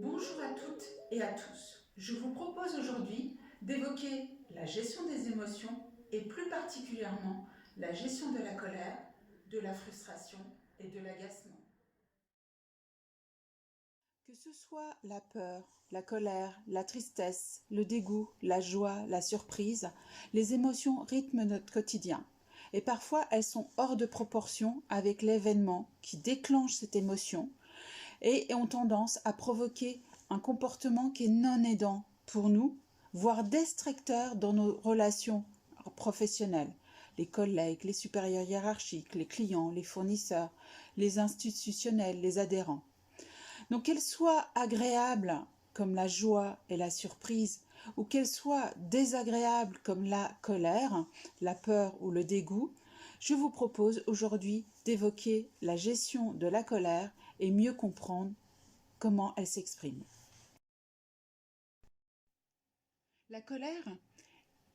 Bonjour à toutes et à tous. Je vous propose aujourd'hui d'évoquer la gestion des émotions et plus particulièrement la gestion de la colère, de la frustration et de l'agacement. Que ce soit la peur, la colère, la tristesse, le dégoût, la joie, la surprise, les émotions rythment notre quotidien. Et parfois, elles sont hors de proportion avec l'événement qui déclenche cette émotion et ont tendance à provoquer un comportement qui est non aidant pour nous, voire destructeur dans nos relations professionnelles. Les collègues, les supérieurs hiérarchiques, les clients, les fournisseurs, les institutionnels, les adhérents. Donc qu'elle soit agréable comme la joie et la surprise, ou qu'elle soit désagréable comme la colère, la peur ou le dégoût, je vous propose aujourd'hui d'évoquer la gestion de la colère et mieux comprendre comment elle s'exprime. La colère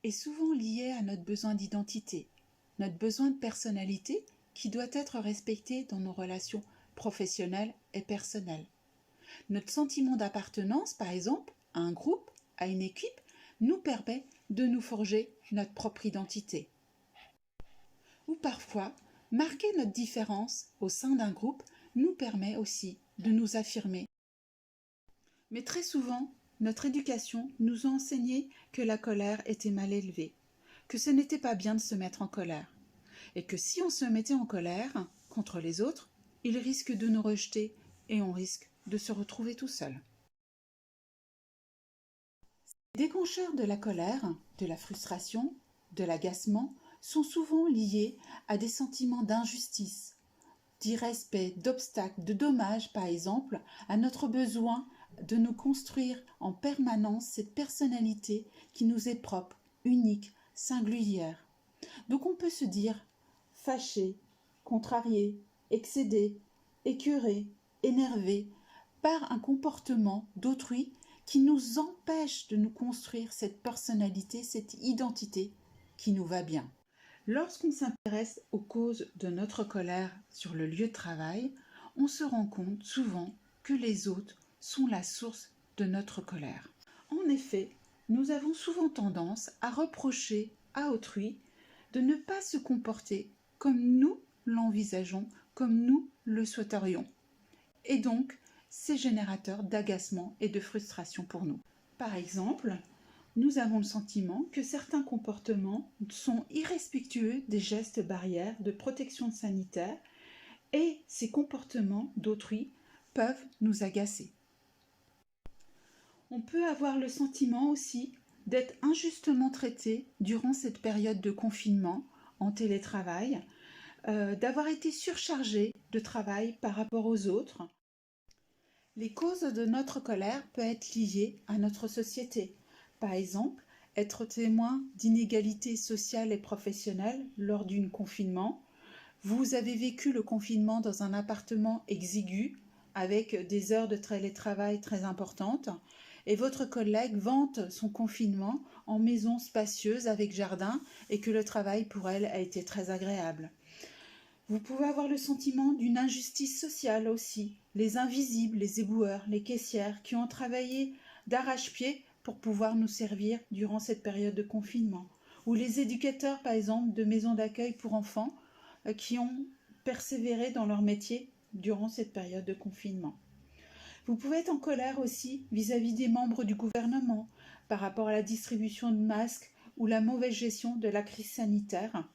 est souvent liée à notre besoin d'identité, notre besoin de personnalité qui doit être respecté dans nos relations professionnelles et personnelles. Notre sentiment d'appartenance, par exemple, à un groupe, à une équipe, nous permet de nous forger notre propre identité. Ou parfois, marquer notre différence au sein d'un groupe nous permet aussi de nous affirmer. Mais très souvent, notre éducation nous a enseigné que la colère était mal élevée, que ce n'était pas bien de se mettre en colère, et que si on se mettait en colère contre les autres, ils risquent de nous rejeter et on risque de se retrouver tout seul. Les déclencheurs de la colère, de la frustration, de l'agacement sont souvent liés à des sentiments d'injustice, d'irrespect, d'obstacle, de dommage par exemple, à notre besoin de nous construire en permanence cette personnalité qui nous est propre, unique, singulière. Donc on peut se dire fâché, contrarié, excédé, écœuré, énervé par un comportement d'autrui qui nous empêche de nous construire cette personnalité, cette identité qui nous va bien. Lorsqu'on s'intéresse aux causes de notre colère sur le lieu de travail, on se rend compte souvent que les autres sont la source de notre colère. En effet, nous avons souvent tendance à reprocher à autrui de ne pas se comporter comme nous l'envisageons, comme nous le souhaiterions. Et donc, c'est générateur d'agacement et de frustration pour nous. Par exemple, nous avons le sentiment que certains comportements sont irrespectueux des gestes barrières de protection sanitaire et ces comportements d'autrui peuvent nous agacer. On peut avoir le sentiment aussi d'être injustement traité durant cette période de confinement en télétravail, d'avoir été surchargé de travail par rapport aux autres. Les causes de notre colère peuvent être liées à notre société. Par exemple, être témoin d'inégalités sociales et professionnelles lors d'un confinement. Vous avez vécu le confinement dans un appartement exigu avec des heures de télétravail très importantes et votre collègue vante son confinement en maison spacieuse avec jardin et que le travail pour elle a été très agréable. Vous pouvez avoir le sentiment d'une injustice sociale aussi. Les invisibles, les éboueurs, les caissières qui ont travaillé d'arrache-pied pour pouvoir nous servir durant cette période de confinement. Ou les éducateurs, par exemple, de maisons d'accueil pour enfants qui ont persévéré dans leur métier durant cette période de confinement. Vous pouvez être en colère aussi vis-à-vis des membres du gouvernement par rapport à la distribution de masques ou la mauvaise gestion de la crise sanitaire.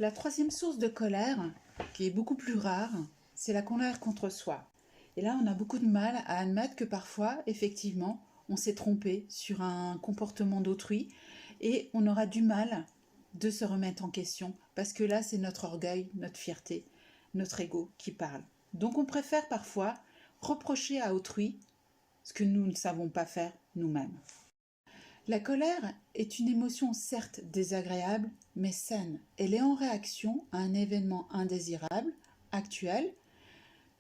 La troisième source de colère, qui est beaucoup plus rare, c'est la colère contre soi. Et là, on a beaucoup de mal à admettre que parfois, effectivement, on s'est trompé sur un comportement d'autrui et on aura du mal de se remettre en question parce que là, c'est notre orgueil, notre fierté, notre ego qui parle. Donc, on préfère parfois reprocher à autrui ce que nous ne savons pas faire nous-mêmes. La colère est une émotion certes désagréable, mais saine. Elle est en réaction à un événement indésirable, actuel,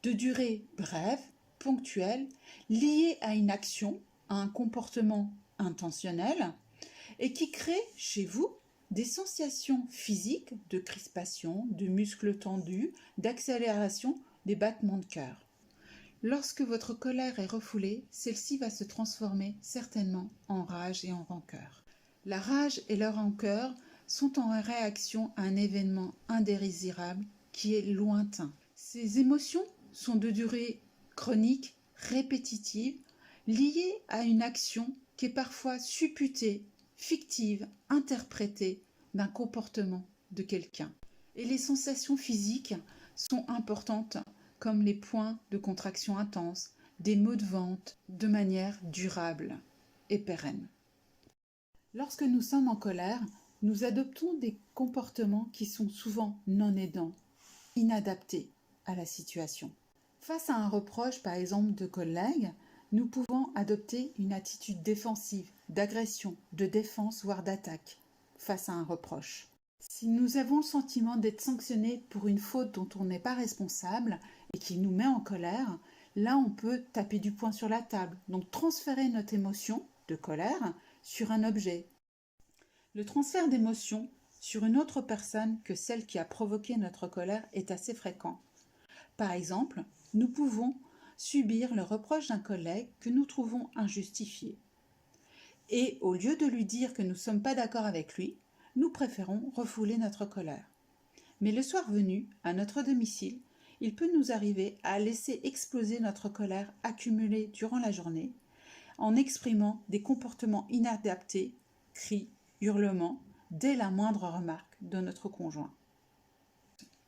de durée brève, ponctuelle, lié à une action, à un comportement intentionnel, et qui crée chez vous des sensations physiques de crispation, de muscles tendus, d'accélération des battements de cœur. Lorsque votre colère est refoulée, celle-ci va se transformer certainement en rage et en rancœur. La rage et la rancœur sont en réaction à un événement indésirable qui est lointain. Ces émotions sont de durée chronique, répétitive, liées à une action qui est parfois supputée, fictive, interprétée d'un comportement de quelqu'un. Et les sensations physiques sont importantes, comme les points de contraction intense, des maux de ventre de manière durable et pérenne. Lorsque nous sommes en colère, nous adoptons des comportements qui sont souvent non aidants, inadaptés à la situation. Face à un reproche, par exemple, de collègues, nous pouvons adopter une attitude défensive, d'agression, de défense, voire d'attaque face à un reproche. Si nous avons le sentiment d'être sanctionnés pour une faute dont on n'est pas responsable et qui nous met en colère, là on peut taper du poing sur la table, donc transférer notre émotion de colère sur un objet. Le transfert d'émotion sur une autre personne que celle qui a provoqué notre colère est assez fréquent. Par exemple, nous pouvons subir le reproche d'un collègue que nous trouvons injustifié. Et au lieu de lui dire que nous ne sommes pas d'accord avec lui, nous préférons refouler notre colère. Mais le soir venu, à notre domicile, il peut nous arriver à laisser exploser notre colère accumulée durant la journée en exprimant des comportements inadaptés, cris, hurlements, dès la moindre remarque de notre conjoint.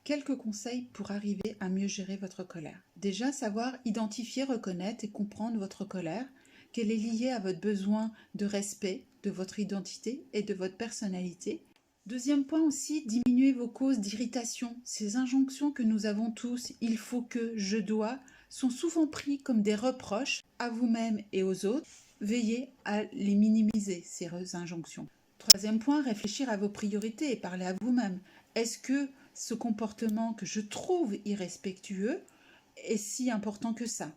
Quelques conseils pour arriver à mieux gérer votre colère. Déjà, savoir identifier, reconnaître et comprendre votre colère, qu'elle est liée à votre besoin de respect de votre identité et de votre personnalité. Deuxième point aussi, diminuer vos causes d'irritation. Ces injonctions que nous avons tous, il faut que, je dois, sont souvent pris comme des reproches à vous-même et aux autres. Veillez à les minimiser, ces injonctions. Troisième point, réfléchir à vos priorités et parler à vous-même. Est-ce que ce comportement que je trouve irrespectueux est si important que ça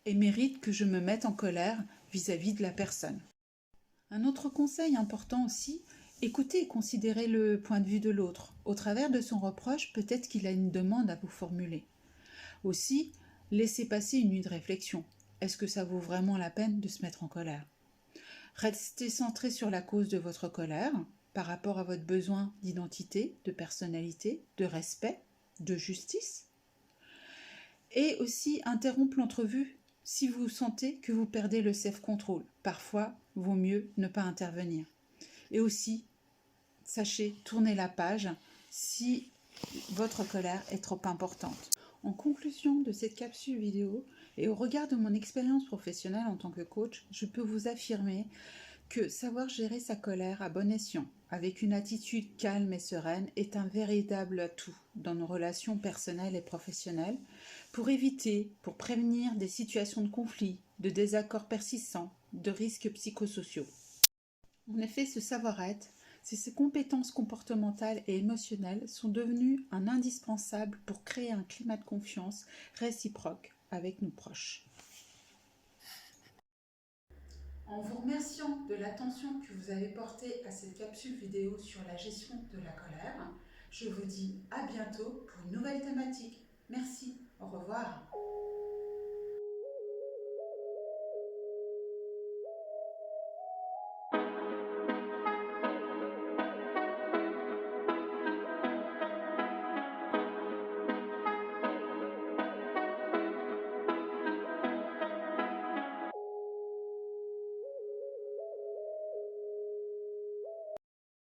et mérite que je me mette en colère vis-à-vis de la personne? Un autre conseil important aussi, écoutez et considérez le point de vue de l'autre. Au travers de son reproche, peut-être qu'il a une demande à vous formuler. Aussi, laissez passer une nuit de réflexion. Est-ce que ça vaut vraiment la peine de se mettre en colère? Restez centré sur la cause de votre colère par rapport à votre besoin d'identité, de personnalité, de respect, de justice. Et aussi interrompre l'entrevue si vous sentez que vous perdez le self-control. Parfois, vaut mieux ne pas intervenir. Et aussi, sachez tourner la page si votre colère est trop importante. En conclusion de cette capsule vidéo et au regard de mon expérience professionnelle en tant que coach, je peux vous affirmer que savoir gérer sa colère à bon escient, avec une attitude calme et sereine, est un véritable atout dans nos relations personnelles et professionnelles pour éviter, pour prévenir des situations de conflit, de désaccords persistants, de risques psychosociaux. En effet, ce savoir-être, ces compétences comportementales et émotionnelles sont devenues un indispensable pour créer un climat de confiance réciproque avec nos proches. En vous remerciant de l'attention que vous avez portée à cette capsule vidéo sur la gestion de la colère, je vous dis à bientôt pour une nouvelle thématique. Merci, au revoir.